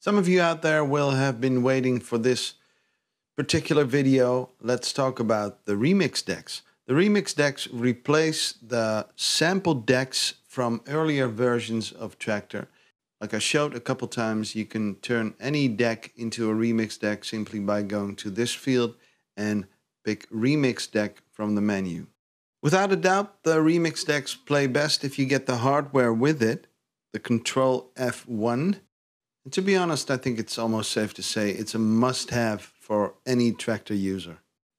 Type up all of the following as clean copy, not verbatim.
Some of you out there will have been waiting for this particular video. Let's talk about the remix decks. The remix decks replace the sample decks from earlier versions of Traktor. Like I showed a couple times, you can turn any deck into a remix deck simply by going to this field and pick remix deck from the menu. Without a doubt, the remix decks play best if you get the hardware with it, the Control F1. And to be honest, I think it's almost safe to say it's a must-have for any Traktor user.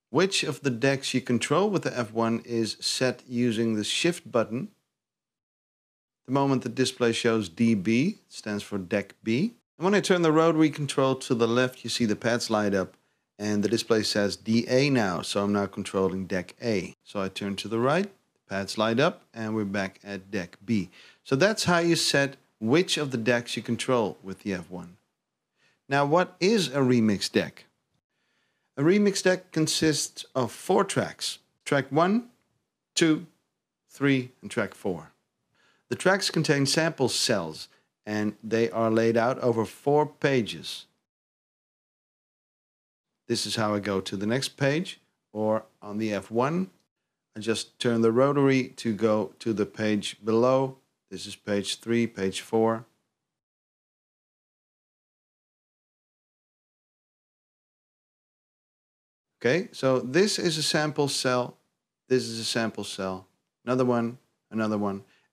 Which of the decks you control with the F1 is set using the Shift button. The moment the display shows DB, it stands for Deck B. And when I turn the rotary control to the left, you see the pads light up and the display says DA now, so I'm now controlling Deck A. So I turn to the right, the pads light up, and we're back at Deck B. So that's how you set which of the decks you control with the F1. Now, what is a remix deck? A remix deck consists of 4 tracks. Track 1, 2, 3, and track 4. The tracks contain sample cells, and they are laid out over 4 pages. This is how I go to the next page, or on the F1, I just turn the rotary to go to the page below. This is page 3, page 4. Okay, so this is a sample cell, this is a sample cell, another one,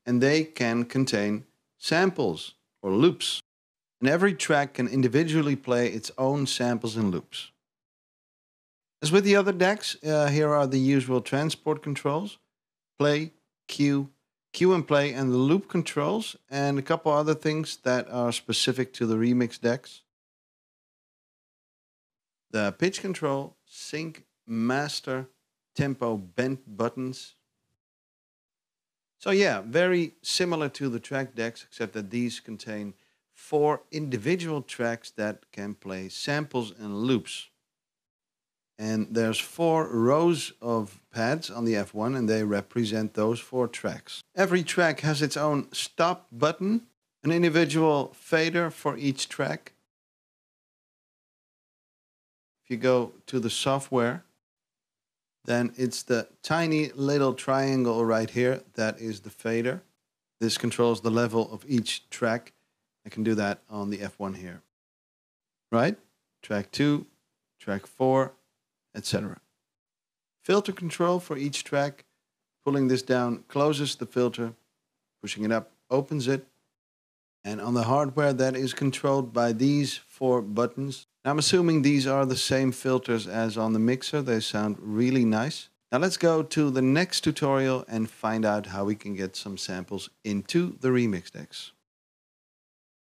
and they can contain samples or loops. And every track can individually play its own samples and loops. As with the other decks, here are the usual transport controls: play, cue and play, and the loop controls, and a couple other things that are specific to the remix decks. The pitch control, sync, master, tempo, bend buttons. So yeah, very similar to the track decks, except that these contain 4 individual tracks that can play samples and loops. And there's 4 rows of pads on the F1, and they represent those 4 tracks. Every track has its own stop button, an individual fader for each track. If you go to the software, then it's the tiny little triangle right here that is the fader. This controls the level of each track. I can do that on the F1 here. Right? Track 2, track 4, etc. Filter control for each track. Pulling this down closes the filter. Pushing it up opens it. And on the hardware, that is controlled by these 4 buttons. Now, I'm assuming these are the same filters as on the mixer. They sound really nice. Now let's go to the next tutorial and find out how we can get some samples into the remix decks.